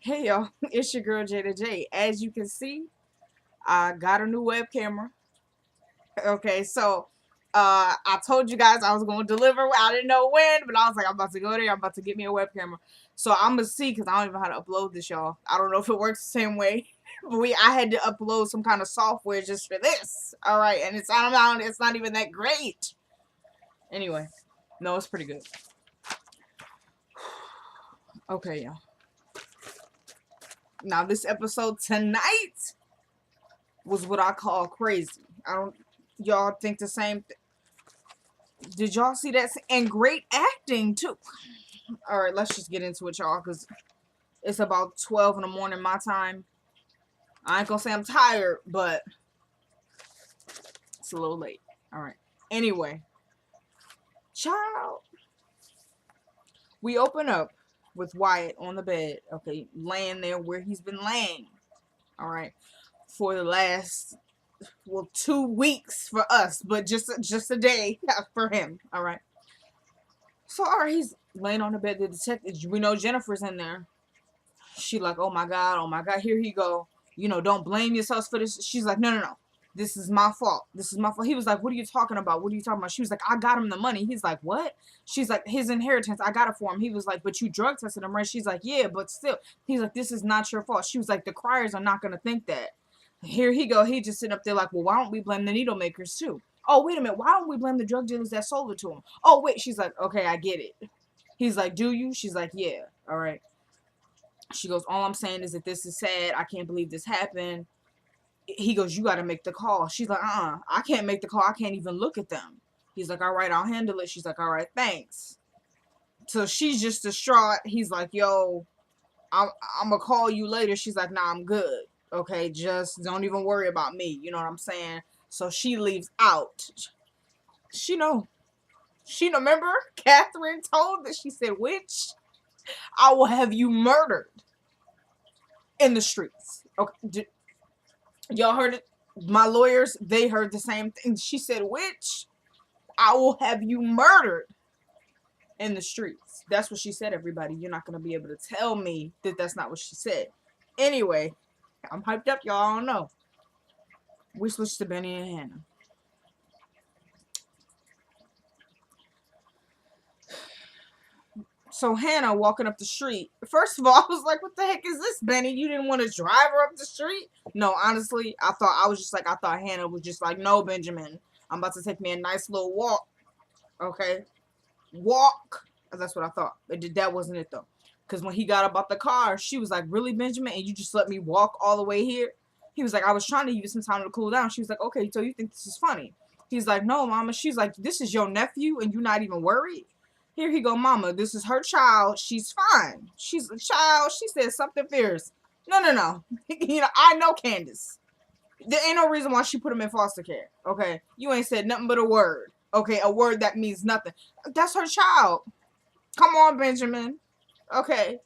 Hey y'all, it's your girl Jada J. As you can see, I got a new web camera. Okay, so I told you guys I was gonna deliver. I didn't know when, but I was like, I'm about to go there. I'm about to get me a web camera. So I'm gonna see because I don't even know how to upload this, y'all. I don't know if it works the same way. But I had to upload some kind of software just for this. All right, and it's not even that great. Anyway, no, it's pretty good. Okay, y'all. Now this episode tonight was what I call crazy. I don't y'all think the same did y'all see that? And great acting too. All right, let's just get into it, y'all, because it's about 12 in the morning my time. I ain't gonna say I'm tired, but it's a little late. All right. Anyway, child, we open up with Wyatt on the bed, okay, laying there where he's been laying. All right, for the last 2 weeks for us, but just a day for him. All right. So, all right, he's laying on the bed. The detective, we know Jennifer's in there. She like, oh my God, here he go. Don't blame yourselves for this. She's like, no. This is my fault. This is my fault. He was like, what are you talking about? What are you talking about? She was like, I got him the money. He's like, what? She's like, his inheritance, I got it for him. He was like, but you drug tested him, right? She's like, yeah, but still. He's like, this is not your fault. She was like, the criers are not going to think that. Here he go. He just sitting up there like, well, why don't we blame the needle makers too? Oh, wait a minute. Why don't we blame the drug dealers that sold it to him? Oh, wait. She's like, okay, I get it. He's like, do you? She's like, yeah. All right. She goes, all I'm saying is that this is sad. I can't believe this happened. He goes, you got to make the call. She's like, I can't make the call. I can't even look at them. He's like, all right, I'll handle it. She's like, all right, thanks. So she's just distraught. He's like, yo, I'm going to call you later. She's like, nah, I'm good. Okay, just don't even worry about me. You know what I'm saying? So she leaves out. She know. Remember? Catherine told that she said, witch, I will have you murdered in the streets. Okay, y'all heard it? My lawyers, they heard the same thing. She said, witch, I will have you murdered in the streets. That's what she said, everybody. You're not going to be able to tell me that that's not what she said. Anyway, I'm hyped up, y'all. I don't know. We switched to Benny and Hannah. So Hannah walking up the street. First of all, I was like, what the heck is this, Benny? You didn't want to drive her up the street? No, honestly, I thought Hannah was just like, no, Benjamin, I'm about to take me a nice little walk. Okay? Walk. That's what I thought. That wasn't it, though. Because when he got up out the car, she was like, really, Benjamin? And you just let me walk all the way here? He was like, I was trying to use some time to cool down. She was like, okay, so you think this is funny? He's like, no, Mama. She's like, this is your nephew and you're not even worried? Here he go, Mama. This is her child. She's fine. She's a child. She said something fierce. No. I know Candace. There ain't no reason why she put him in foster care. Okay? You ain't said nothing but a word. Okay? A word that means nothing. That's her child. Come on, Benjamin. Okay.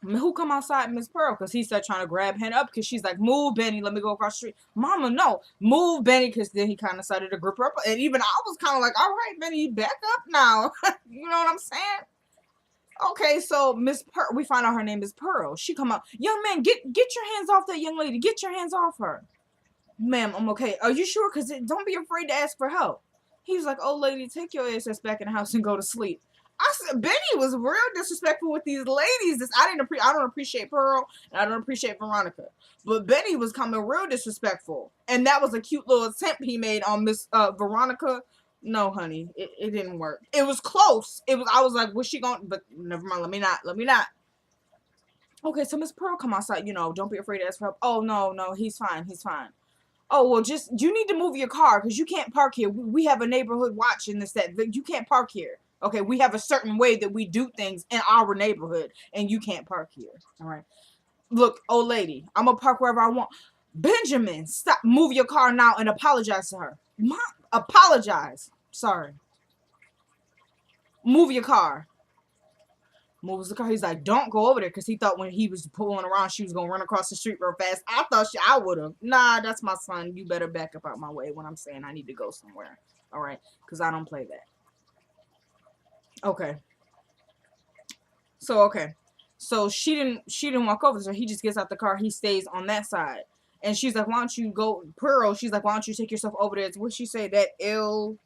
Who come outside? Miss Pearl, because he started trying to grab Hannah up because she's like, move, Benny, let me go across the street. Mama, no, move, Benny, because then he kind of started to grip her up. And even I was kind of like, all right, Benny, back up now. You know what I'm saying? Okay, so Miss Pearl, we find out her name is Pearl. She come up, young man, get your hands off that young lady. Get your hands off her. Ma'am, I'm okay. Are you sure? Because don't be afraid to ask for help. He was like, oh, lady, take your ass back in the house and go to sleep. I said, Benny was real disrespectful with these ladies. I don't appreciate Pearl, and I don't appreciate Veronica. But Benny was coming real disrespectful. And that was a cute little attempt he made on Miss Veronica. No, honey, it didn't work. It was close. I was like, was she going? But never mind, let me not. Okay, so Miss Pearl come outside, don't be afraid to ask for help. Oh, no, he's fine. Oh, well, you need to move your car because you can't park here. We have a neighborhood watch in this, that you can't park here. Okay, we have a certain way that we do things in our neighborhood, and you can't park here. All right. Look, old lady, I'm going to park wherever I want. Benjamin, stop. Move your car now and apologize to her. Mom, apologize. Sorry. Move your car. Moves the car. He's like, don't go over there, because he thought when he was pulling around, she was going to run across the street real fast. I would have. Nah, that's my son. You better back up out my way when I'm saying I need to go somewhere. All right? Because I don't play that. Okay. So So she didn't walk over. So he just gets out the car. He stays on that side. And she's like, why don't you go, Pearl? She's like, why don't you take yourself over there? It's what she say, that ill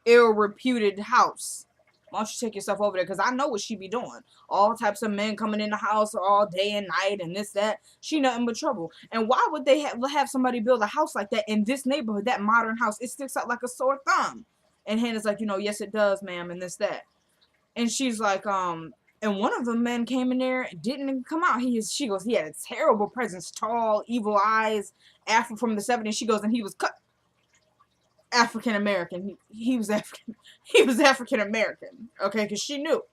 reputed house. Why don't you take yourself over there? Because I know what she be doing. All types of men coming in the house all day and night and this, that. She nothing but trouble. And why would they have somebody build a house like that in this neighborhood, that modern house? It sticks out like a sore thumb. And Hannah's like, yes, it does, ma'am, and this, that. And she's like, and one of the men came in there and didn't come out. She goes, he had a terrible presence, tall, evil eyes, Afro from the 70s. She goes, and he was cut. African American. He was African. He was African American. Okay, because she knew.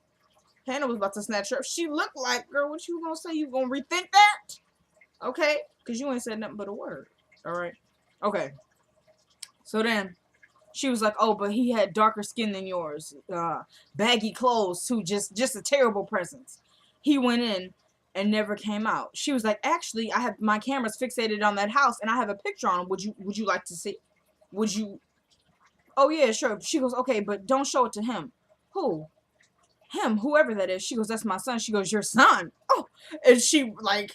Hannah was about to snatch her up. She looked like, girl, what you gonna say? You gonna rethink that? Okay, because you ain't said nothing but a word. All right. Okay. So then, she was like, oh, but he had darker skin than yours. Baggy clothes too. Just a terrible presence. He went in and never came out. She was like, actually, I have my cameras fixated on that house and I have a picture on him. Would you like to see? Would you? Oh, yeah, sure. She goes, okay, but don't show it to him. Who? Him, whoever that is. She goes, that's my son. She goes, your son? Oh. And she, like,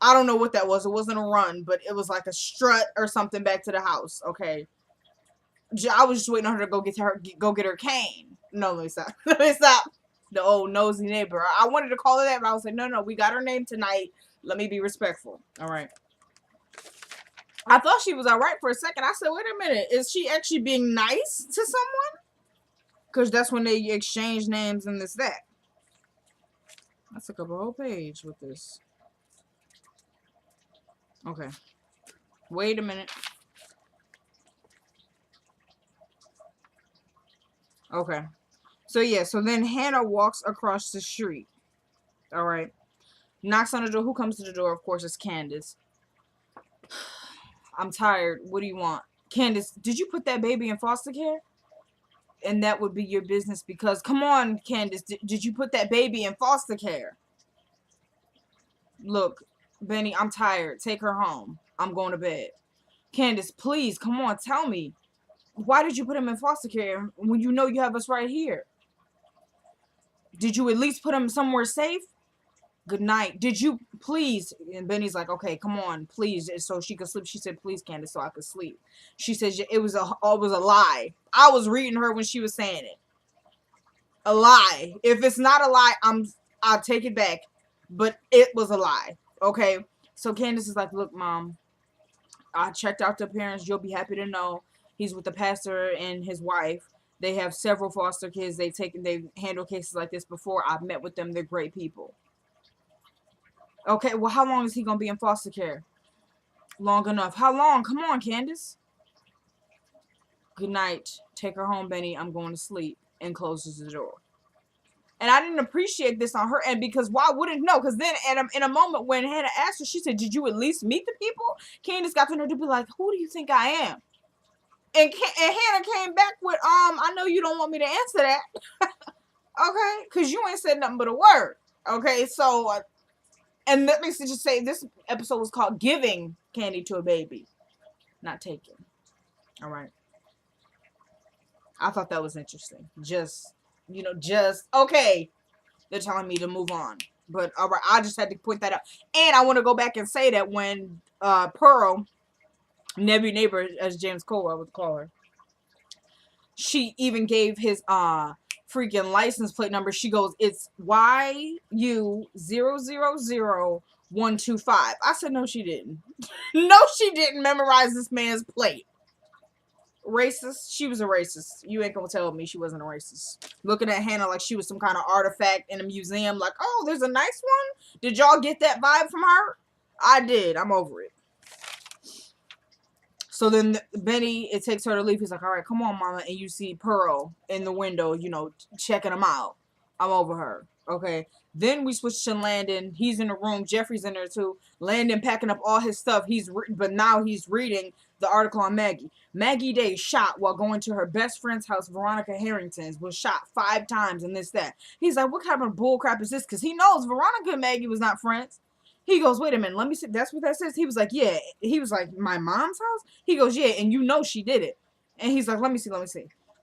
I don't know what that was. It wasn't a run, but it was like a strut or something back to the house. Okay. I was just waiting on her to go get her cane. No, let me stop. Let me stop. The old nosy neighbor. I wanted to call her that, but I was like, no, we got her name tonight. Let me be respectful. All right. I thought she was all right for a second. I said, wait a minute. Is she actually being nice to someone? Because that's when they exchange names and this, that. I took up a whole page with this. Okay. Wait a minute. Okay. So, yeah. So then Hannah walks across the street. All right. Knocks on the door. Who comes to the door? Of course, it's Candace. I'm tired. What do you want? Candace, did you put that baby in foster care? And that would be your business because, come on, Candace, did you put that baby in foster care? Look, Benny, I'm tired. Take her home. I'm going to bed. Candace, please, come on, tell me. Why did you put him in foster care when you know you have us right here? Did you at least put him somewhere safe? Good night. Did you please? And Benny's like, okay, come on, please, so she could sleep. She said, please, Candace, so I could sleep. She says it was a lie. I was reading her when she was saying it. A lie. If it's not a lie, I'll take it back. But it was a lie. Okay. So Candace is like, look, Mom, I checked out the parents. You'll be happy to know he's with the pastor and his wife. They have several foster kids. They handle cases like this before. I've met with them. They're great people. Okay, well, how long is he going to be in foster care? Long enough. How long? Come on, Candace. Good night. Take her home, Benny. I'm going to sleep. And closes the door. And I didn't appreciate this on her end because why wouldn't no? Because then in a moment when Hannah asked her, she said, did you at least meet the people? Candace got to her to be like, who do you think I am? And Hannah came back with, I know you don't want me to answer that. Okay? Because you ain't said nothing but a word. Okay? So... and let me just say, this episode was called Giving Candy to a Baby. Not Taking. All right. I thought that was interesting. Okay. They're telling me to move on. But, all right, I just had to point that out. And I want to go back and say that when Pearl, Nebby Neighbor, as James Cole would call her, she even gave his freaking license plate number. She goes, it's YU000125. I said, no, she didn't. No, she didn't memorize this man's plate. Racist? She was a racist. You ain't gonna tell me she wasn't a racist. Looking at Hannah like she was some kind of artifact in a museum. Like, oh, there's a nice one? Did y'all get that vibe from her? I did. I'm over it. So then Benny, it takes her to leave. He's like, all right, come on, Mama. And you see Pearl in the window, checking him out. I'm over her. Okay. Then we switch to Landon. He's in the room. Jeffrey's in there too. Landon packing up all his stuff. But now he's reading the article on Maggie. Maggie Day shot while going to her best friend's house, Veronica Harrington's, was shot 5 times and this, that. He's like, what kind of bull crap is this? Because he knows Veronica and Maggie was not friends. He goes, wait a minute, let me see. That's what that says. He was like, yeah. He was like, my mom's house? He goes, yeah, and you know she did it. And he's like, let me see.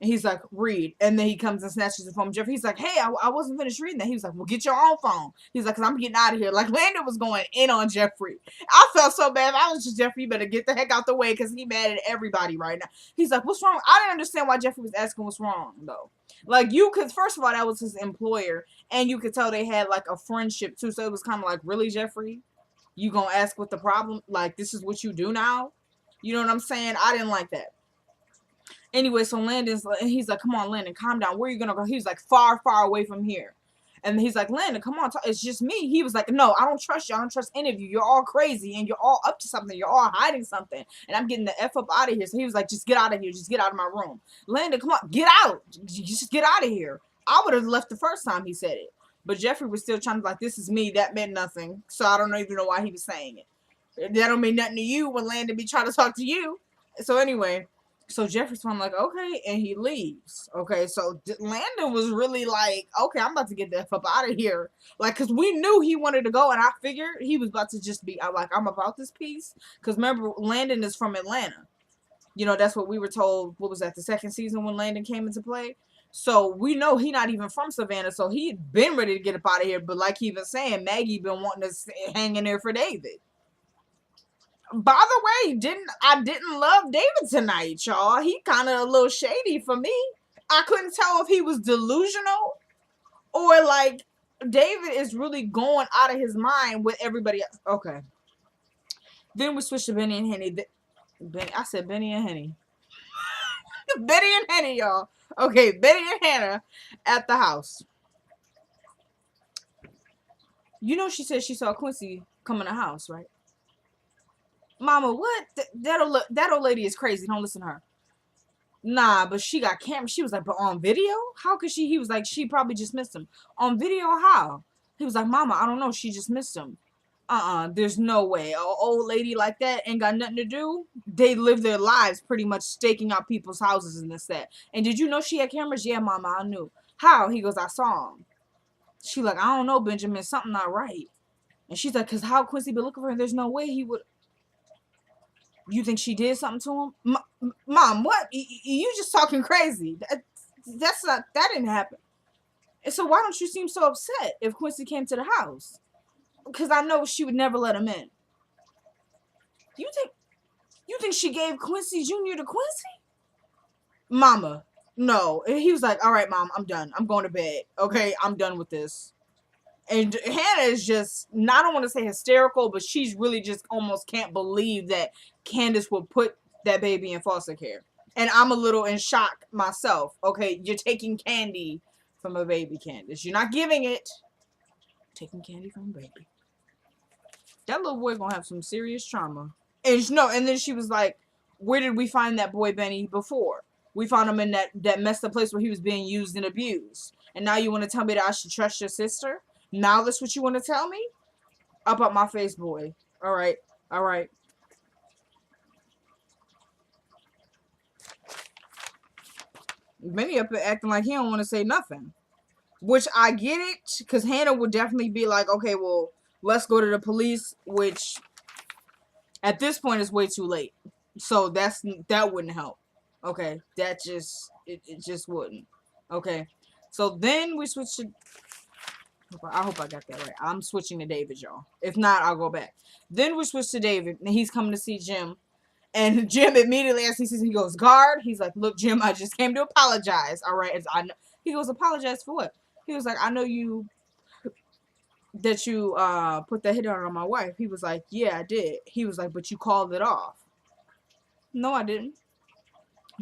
And he's like, read. And then he comes and snatches the phone from Jeffrey. He's like, hey, I wasn't finished reading that. He was like, well, get your own phone. He's like, because I'm getting out of here. Like, Landon was going in on Jeffrey. I felt so bad. I was just, Jeffrey, you better get the heck out the way because he mad at everybody right now. He's like, what's wrong? I didn't understand why Jeffrey was asking what's wrong, though. Like, you could, first of all, that was his employer. And you could tell they had, like, a friendship, too. So it was kind of like, really, Jeffrey? You gonna ask what the problem? Like, this is what you do now? You know what I'm saying? I didn't like that. Anyway, so Landon's like, he's like, come on, Landon, calm down. Where are you gonna go? He was like, far, far away from here. And he's like, Landon, come on, it's just me. He was like, no, I don't trust you. I don't trust any of you. You're all crazy and you're all up to something. You're all hiding something. And I'm getting the F up out of here. So he was like, just get out of here. Just get out of my room. Landon, come on, get out. Just get out of here. I would have left the first time he said it. But Jeffrey was still trying to be like, this is me. That meant nothing. So I don't even know why he was saying it. That don't mean nothing to you when Landon be trying to talk to you. So anyway, so Jeffrey's I'm like, okay, and he leaves. Okay, so Landon was really like, okay, I'm about to get the F up out of here. Like, because we knew he wanted to go, and I figured he was about to just be like, I'm about this piece. Because remember, Landon is from Atlanta. You know, that's what we were told, what was that, the second season when Landon came into play? So we know he not even from Savannah, so he'd been ready to get up out of here. But like he was saying, Maggie been wanting to hang in there for David. By the way, I didn't love David tonight, y'all. He kind of a little shady for me. I couldn't tell if he was delusional or like David is really going out of his mind with everybody else. Okay. Then we switched to Benny and Henny. I said Benny and Henny. Benny and Henny, y'all. Okay, Benny and Hannah at the house. You know she said she saw Quincy come in the house, right? Mama, what? That old lady is crazy. Don't listen to her. Nah, but she got camera. She was like, but on video? How could she? He was like, she probably just missed him. On video, how? He was like, Mama, I don't know. She just missed him. There's no way. An old lady like that ain't got nothing to do. They live their lives pretty much staking out people's houses and this, that. And did you know she had cameras? Yeah, Mama, I knew. How? He goes, I saw him. She like, I don't know, Benjamin. Something not right. And she's like, because how Quincy been looking for her? There's no way he would. You think she did something to him? Mom, what? You just talking crazy. That's not, that didn't happen. And so why don't you seem so upset if Quincy came to the house? Because I know she would never let him in. You think she gave Quincy Jr. to Quincy? Mama, no. And he was like, all right, Mom, I'm done. I'm going to bed. Okay, I'm done with this. And Hannah is just, I don't want to say hysterical, but she's really just almost can't believe that Candace will put that baby in foster care. And I'm a little in shock myself. Okay, you're taking candy from a baby, Candace. You're not giving it. Taking candy from a baby. That little boy gonna have some serious trauma. And then she was like, where did we find that boy Benny before? We found him in that messed up place where he was being used and abused. And now you want to tell me that I should trust your sister? Now that's what you want to tell me? Up my face, boy. All right. All right. Benny up there acting like he don't want to say nothing. Which I get it, because Hannah would definitely be like, okay, well, let's go to the police, which at this point is way too late. So that wouldn't help. Okay. That just, it just wouldn't. Okay. So then we switch to, I hope I got that right. I'm switching to David, y'all. If not, I'll go back. Then we switch to David, and he's coming to see Jim. And Jim immediately, as he sees him, he goes, guard. He's like, look, Jim, I just came to apologize. All right. He goes, apologize for what? He was like, I know that you put that hit on my wife. He was like, yeah, I did. He was like, but you called it off. No, I didn't.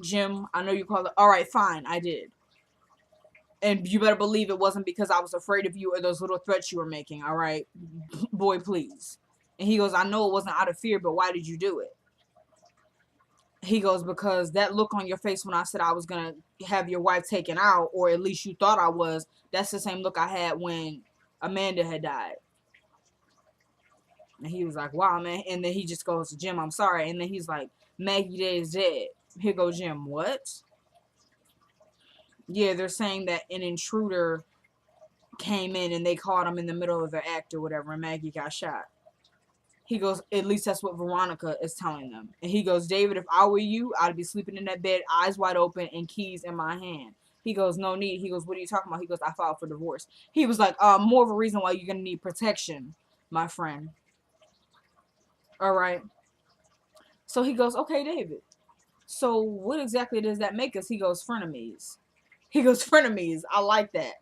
Jim, I know you called it. All right, fine, I did. And you better believe it wasn't because I was afraid of you or those little threats you were making, all right? Boy, please. And he goes, I know it wasn't out of fear, but why did you do it? He goes, because that look on your face when I said I was going to have your wife taken out, or at least you thought I was, that's the same look I had when Amanda had died. And he was like, wow, man. And then he just goes, Jim, I'm sorry. And then he's like, Maggie Day is dead. Here goes Jim, what? Yeah, they're saying that an intruder came in and they caught him in the middle of their act or whatever, and Maggie got shot. He goes, at least that's what Veronica is telling them. And he goes, David, if I were you, I'd be sleeping in that bed, eyes wide open and keys in my hand. He goes, no need. He goes, what are you talking about? He goes, I filed for divorce. He was like, more of a reason why you're going to need protection, my friend. All right. So he goes, okay, David. So what exactly does that make us? He goes, frenemies. He goes, frenemies. I like that.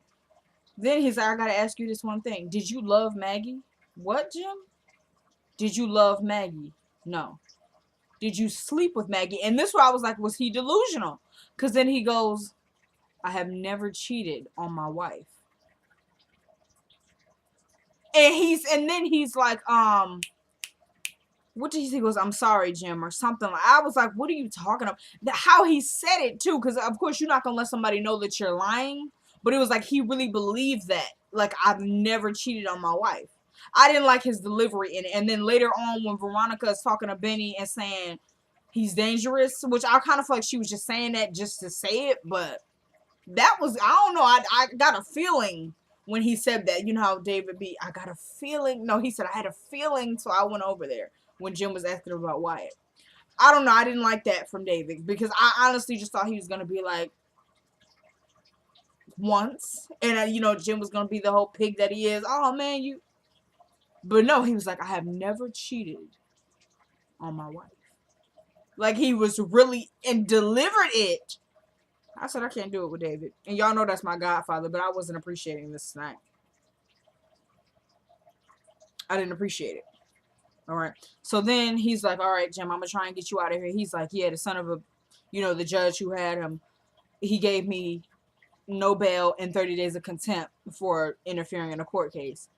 Then he's like, I got to ask you this one thing. Did you love Maggie? What, Jim? Did you love Maggie? No. Did you sleep with Maggie? And this where I was like, was he delusional? Because then he goes, I have never cheated on my wife. And then he's like, what did he say? He goes, I'm sorry, Jim, or something. I was like, what are you talking about? How he said it too, because of course you're not gonna let somebody know that you're lying. But it was like he really believed that. Like, I've never cheated on my wife. I didn't like his delivery in it. And then later on, when Veronica is talking to Benny and saying he's dangerous, which I kind of feel like she was just saying that just to say it, but that was, I don't know, I got a feeling when he said that. You know how David be, I got a feeling. No, he said, I had a feeling, so I went over there when Jim was asking about Wyatt. I don't know, I didn't like that from David, because I honestly just thought he was going to be like, once, and you know, Jim was going to be the whole pig that he is. Oh, man, you... But no, he was like, I have never cheated on my wife. Like, he was really, and delivered it. I said, I can't do it with David. And y'all know that's my godfather, but I wasn't appreciating this tonight. I didn't appreciate it. All right. So then he's like, all right, Jim, I'm going to try and get you out of here. He's like, yeah, the son of a, you know, the judge who had him, he gave me no bail and 30 days of contempt for interfering in a court case.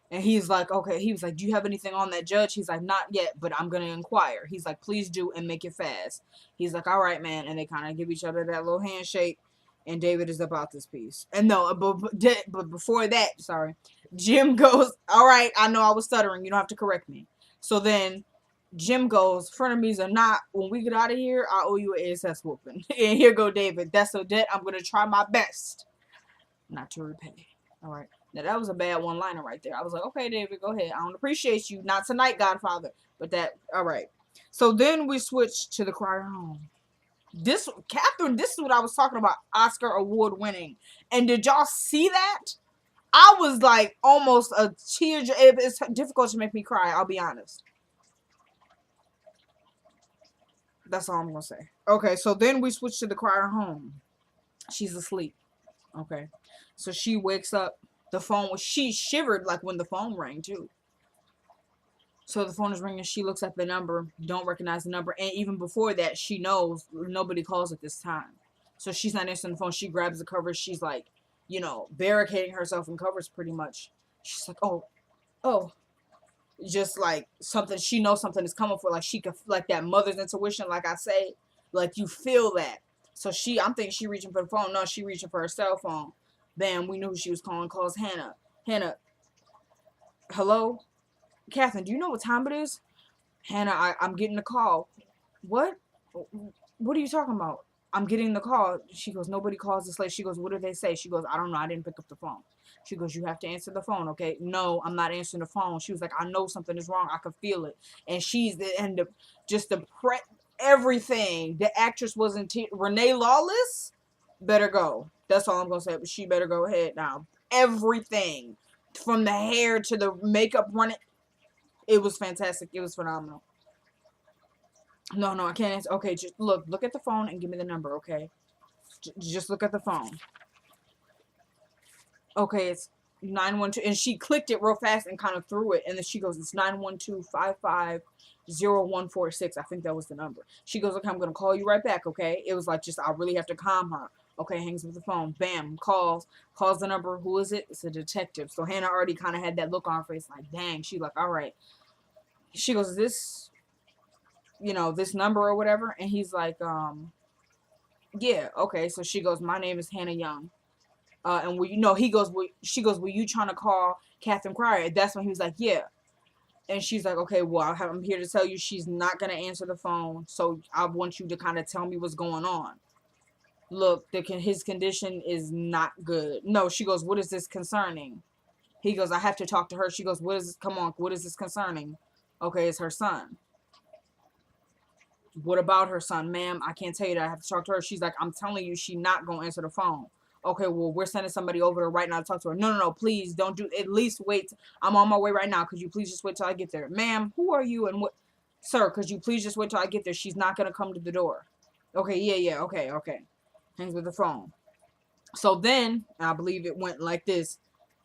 And he's like, okay. He was like, do you have anything on that, Judge? He's like, not yet, but I'm going to inquire. He's like, please do and make it fast. He's like, all right, man. And they kind of give each other that little handshake. And David is about this piece. And no, but before that, sorry, Jim goes, all right, I know I was stuttering. You don't have to correct me. So then Jim goes, frenemies or not, when we get out of here, I owe you an ASS whooping. And here go David. That's a debt I'm going to try my best not to repay. All right. Now, that was a bad one-liner right there. I was like, okay, David, go ahead. I don't appreciate you. Not tonight, Godfather. But that, all right. So then we switch to the crier home. Catherine, this is what I was talking about. Oscar award winning. And did y'all see that? I was like almost a tear. It's difficult to make me cry, I'll be honest. That's all I'm going to say. Okay, so then we switch to the crier home. She's asleep. Okay. So she wakes up. The phone was, she shivered like when the phone rang too. So the phone is ringing. She looks at the number, don't recognize the number. And even before that, she knows nobody calls at this time. So she's not answering the phone. She grabs the covers. She's like, you know, barricading herself in covers pretty much. She's like, oh. Just like something, she knows something is coming for. Like she could, like that mother's intuition, like I say, like you feel that. So I'm thinking she reaching for the phone. No, she reaching for her cell phone. Bam, we knew who she was calling. Calls Hannah. Hannah, hello? Catherine, do you know what time it is? Hannah, I'm getting a call. What? What are you talking about? I'm getting the call. She goes, nobody calls this late. She goes, what did they say? She goes, I don't know. I didn't pick up the phone. She goes, you have to answer the phone, okay? No, I'm not answering the phone. She was like, I know something is wrong. I can feel it. And everything. The actress wasn't, Renee Lawless better go. That's all I'm going to say. But she better go ahead now. Everything. From the hair to the makeup running. It was fantastic. It was phenomenal. No, I can't answer. Okay, just look at the phone and give me the number, okay? Just look at the phone. Okay, it's 912, and she clicked it real fast and kind of threw it, and then she goes, it's 912-55-0146. I think that was the number. She goes, okay, I'm going to call you right back, okay? It was like, just, I really have to calm her. Okay, hangs up the phone. Bam, calls the number. Who is it? It's a detective. So Hannah already kind of had that look on her face, like, dang. She like, all right. She goes, is this, you know, this number or whatever? And he's like, yeah, okay. So she goes, my name is Hannah Young. And she goes, were you trying to call Catherine Crier? That's when he was like, yeah. And she's like, okay, well, I'm here to tell you she's not going to answer the phone. So I want you to kind of tell me what's going on. Look, his condition is not good. No, she goes, what is this concerning? He goes, I have to talk to her. She goes, what is this? Come on, what is this concerning? Okay, it's her son. What about her son? Ma'am, I can't tell you that. I have to talk to her. She's like, I'm telling you, she not going to answer the phone. Okay, well, we're sending somebody over there right now to talk to her. No, no, no, please don't do, at least wait. I'm on my way right now. Could you please just wait till I get there? Ma'am, who are you and what? Sir, could you please just wait till I get there? She's not going to come to the door. Okay, yeah, okay, okay. Hangs with the phone. So then, I believe it went like this.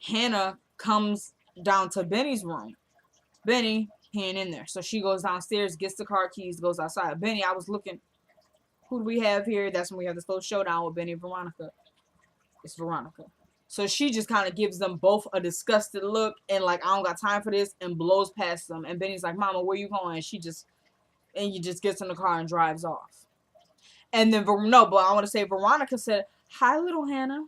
Hannah comes down to Benny's room. Benny, he ain't in there. So she goes downstairs, gets the car keys, goes outside. Benny, I was looking. Who do we have here? That's when we have this little showdown with Benny and Veronica. It's Veronica. So she just kind of gives them both a disgusted look and like, I don't got time for this, and blows past them. And Benny's like, Mama, where you going? And he just gets in the car and drives off. And then, no, but I want to say Veronica said, hi, little Hannah.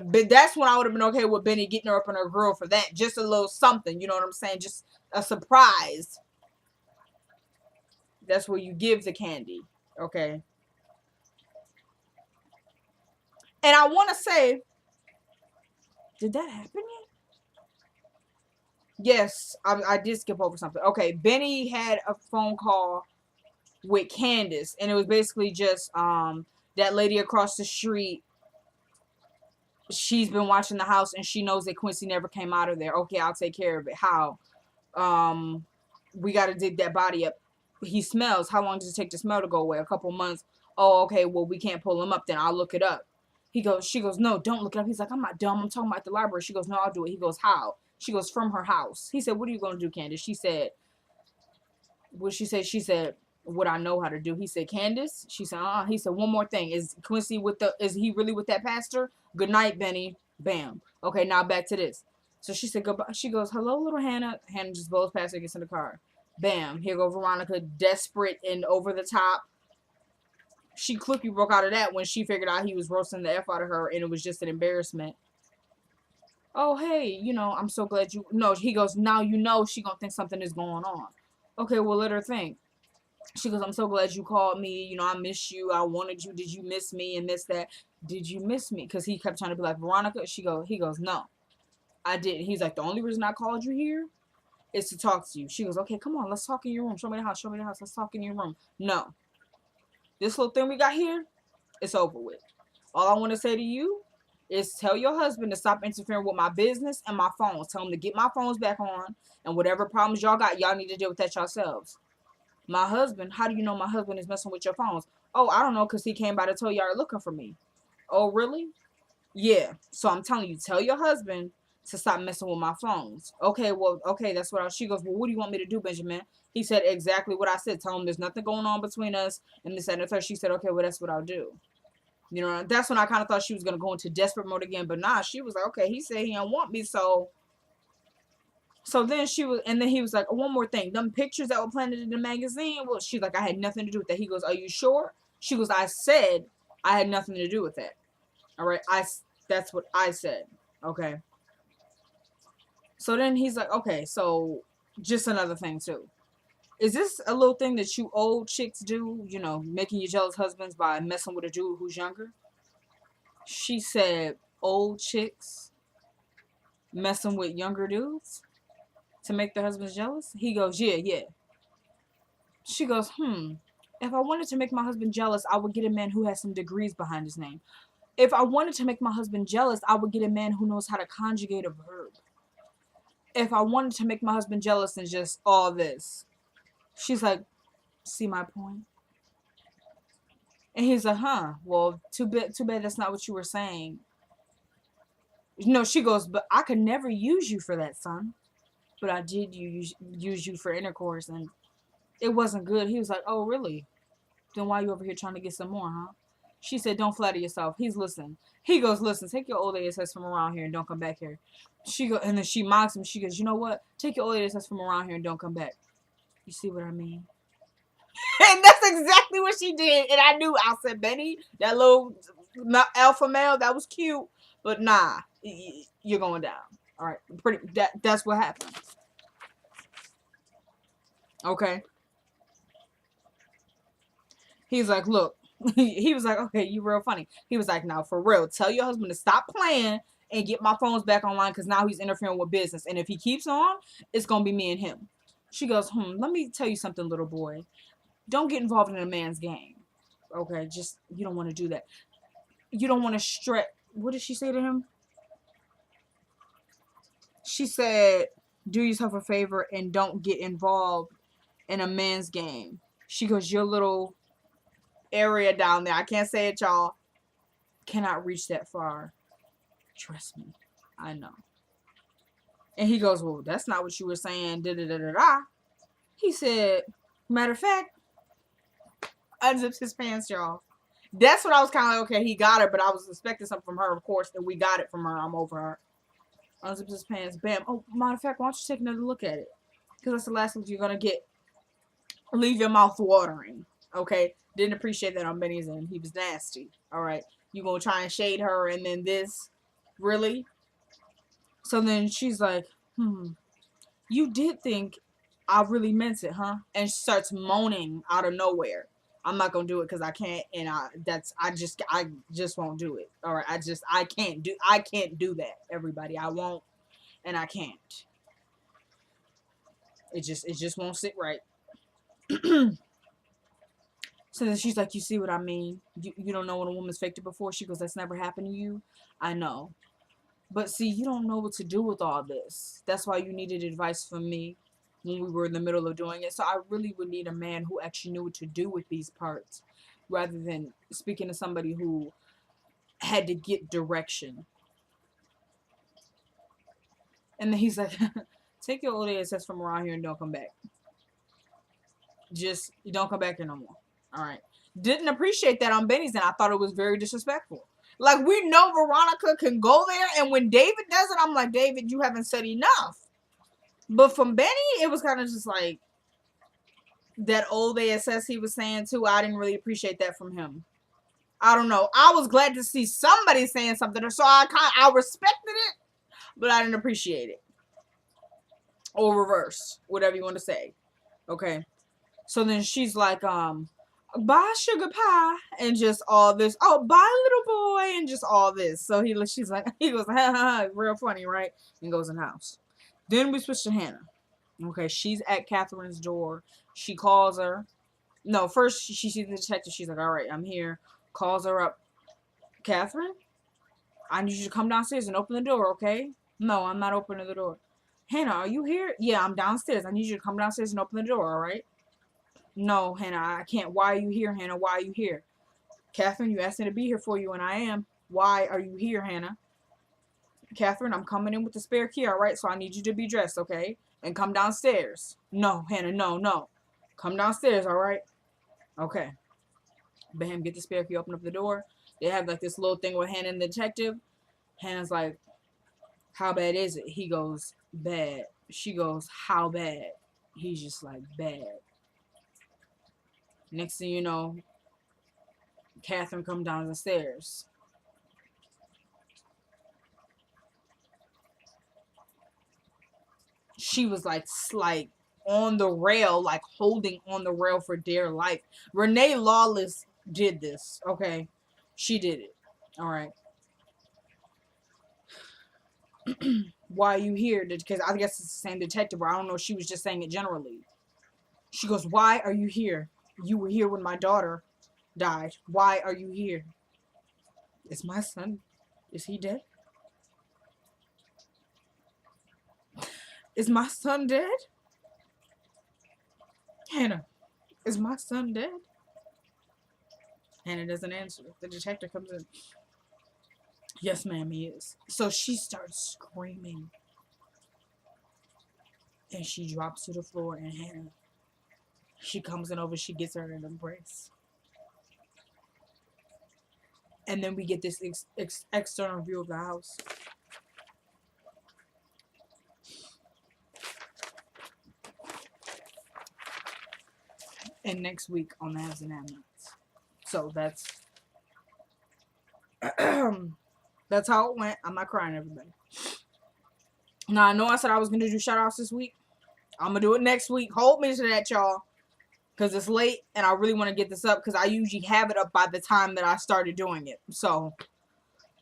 But that's when I would have been okay with Benny getting her up on her grill for that. Just a little something, you know what I'm saying? Just a surprise. That's where you give the candy, okay? And I want to say, did that happen yet? Yes, I did skip over something. Okay, Benny had a phone call with Candace, and it was basically just that lady across the street. She's been watching the house, and she knows that Quincy never came out of there. Okay, I'll take care of it. How? We got to dig that body up. He smells. How long does it take the smell to go away? A couple months. Oh, okay. Well, we can't pull him up. Then I'll look it up. She goes, no, don't look it up. He's like, I'm not dumb. I'm talking about the library. She goes, no, I'll do it. He goes, how? She goes, from her house. He said, what are you going to do, Candace? She said, what she said? She said, what I know how to do. He said, Candace? She said, He said, one more thing. Is Quincy is he really with that pastor? Good night, Benny. Bam. Okay, now back to this. So she said, goodbye. She goes, hello, little Hannah. Hannah just blows past her, gets in the car. Bam. Here go Veronica, desperate and over the top. She quickly broke out of that when she figured out he was roasting the F out of her, and it was just an embarrassment. Oh, hey, I'm so glad you... No, he goes, now she gonna think something is going on. Okay, well, let her think. She goes, I'm so glad you called me. I miss you. I wanted you. Did you miss me and miss that? Did you miss me? Because he kept trying to be like, Veronica. He goes, no, I didn't. He's like, the only reason I called you here is to talk to you. She goes, okay, come on. Let's talk in your room. Show me the house. Show me the house. Let's talk in your room. No. This little thing we got here, it's over with. All I want to say to you is tell your husband to stop interfering with my business and my phones. Tell him to get my phones back on, and whatever problems y'all got, y'all need to deal with that yourselves. My husband, how do you know my husband is messing with your phones? Oh, I don't know, because he came by to tell y'all looking for me. Oh, really? Yeah. So I'm telling you, tell your husband to stop messing with my phones. Okay, well, okay, that's what she goes, well, what do you want me to do, Benjamin? He said exactly what I said. Tell him there's nothing going on between us, and this and the third. She said, okay, well, that's what I'll do. That's when I kind of thought she was going to go into desperate mode again, but nah, she was like, okay, he said he don't want me, so then he was like, oh, one more thing. Them pictures that were planted in the magazine, well, she's like, I had nothing to do with that. He goes, are you sure? She goes, I said I had nothing to do with that. All right, that's what I said. Okay. So then he's like, okay, so just another thing too. Is this a little thing that you old chicks do, making you jealous husbands by messing with a dude who's younger? She said, old chicks messing with younger dudes to make their husbands jealous? He goes, yeah. She goes, if I wanted to make my husband jealous, I would get a man who has some degrees behind his name. If I wanted to make my husband jealous, I would get a man who knows how to conjugate a verb. If I wanted to make my husband jealous and just all this. She's like, see my point? And he's like, well, too bad that's not what you were saying. No, she goes, but I could never use you for that, son. But I did use you for intercourse, and it wasn't good. He was like, oh, really? Then why are you over here trying to get some more, huh? She said, don't flatter yourself. He's listening. He goes, listen, take your old ass from around here and don't come back here. And then she mocks him. She goes, you know what? Take your old ass from around here and don't come back. You see what I mean? And that's exactly what she did. And I knew, I said, Benny, that little alpha male, that was cute. But nah, you're going down. All right. That's what happened. Okay. He's like, look. He was like, okay, you real funny. He was like, now for real, tell your husband to stop playing and get my phones back online, because now he's interfering with business. And if he keeps on, it's going to be me and him. She goes, let me tell you something, little boy. Don't get involved in a man's game. Okay, just, you don't want to do that. You don't want to stretch. What did she say to him? She said, do yourself a favor and don't get involved in a man's game. She goes, your little area down there, I can't say it, y'all, cannot reach that far. Trust me, I know. And he goes, well, that's not what you were saying. Da da da da da. He said, matter of fact, unzips his pants, y'all. That's what I was kind of like, okay, he got her, but I was expecting something from her, of course, and we got it from her. I'm over her. Unzips his pants, bam. Oh, matter of fact, why don't you take another look at it? Because that's the last look you're going to get. Leave your mouth watering, okay? Didn't appreciate that on Benny's end. He was nasty, all right? You going to try and shade her, and then this? Really? So then she's like, you did think I really meant it, huh? And she starts moaning out of nowhere. I'm not gonna do it because I can't, and I just won't do it. All right, I can't do that, everybody. I won't, and I can't. It just won't sit right. So then she's like, you see what I mean? You don't know when a woman's faked it before? She goes, that's never happened to you? I know. But see, you don't know what to do with all this. That's why you needed advice from me when we were in the middle of doing it. So I really would need a man who actually knew what to do with these parts rather than speaking to somebody who had to get direction. And then he's like, take your old ass from around here and don't come back. Just don't come back here no more. All right. Didn't appreciate that on Benny's end. I thought it was very disrespectful. Like, we know Veronica can go there, and when David does it, I'm like, David, you haven't said enough. But from Benny, it was kind of just like that old ASS he was saying too. I didn't really appreciate that from him. I don't know. I was glad to see somebody saying something, so I respected it, but I didn't appreciate it. Or reverse, whatever you want to say. Okay. So then she's like, bye, sugar pie, and just all this. Oh, bye, little boy, and just all this. So he goes, ha ha ha, real funny, right? And goes in the house. Then we switch to Hannah. Okay, she's at Catherine's door. She calls her. No, first she sees the detective. She's like, all right, I'm here. Calls her up. Catherine, I need you to come downstairs and open the door, okay? No, I'm not opening the door. Hannah, are you here? Yeah, I'm downstairs. I need you to come downstairs and open the door, all right? No, Hannah, I can't. Why are you here, Hannah? Why are you here? Catherine, you asked me to be here for you, and I am. Why are you here, Hannah? Catherine, I'm coming in with the spare key, all right? So I need you to be dressed, okay? And come downstairs. No, Hannah, no. Come downstairs, all right? Okay. Bam, get the spare key, open up the door. They have like this little thing with Hannah and the detective. Hannah's like, how bad is it? He goes, bad. She goes, how bad? He's just like, bad. Next thing you know, Catherine comes down the stairs. She was like on the rail, like holding on the rail for dear life. Renee Lawless did this, okay? She did it, all right? Why are you here? Because I guess it's the same detective, or I don't know, she was just saying it generally. She goes, why are you here? You were here when my daughter died. Why are you here? Is my son, is he dead? Is my son dead? Hannah, is my son dead? Hannah doesn't answer. The detective comes in. Yes, ma'am, he is. So she starts screaming. And she drops to the floor, and Hannah, she comes in over, she gets her in an embrace. And then we get this external view of the house. And next week on the Haves and Have-Nots. So that's that's how it went. I'm not crying, everybody. Now, I know I said I was going to do shout-outs this week. I'm going to do it next week. Hold me to that, y'all. Because it's late, and I really want to get this up, because I usually have it up by the time that I started doing it. So,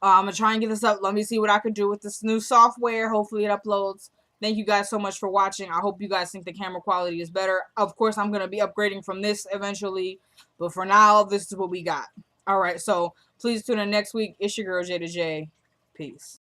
I'm going to try and get this up. Let me see what I can do with this new software. Hopefully it uploads. Thank you guys so much for watching. I hope you guys think the camera quality is better. Of course, I'm going to be upgrading from this eventually. But for now, this is what we got. All right, so please tune in next week. It's your girl, J to J. Peace.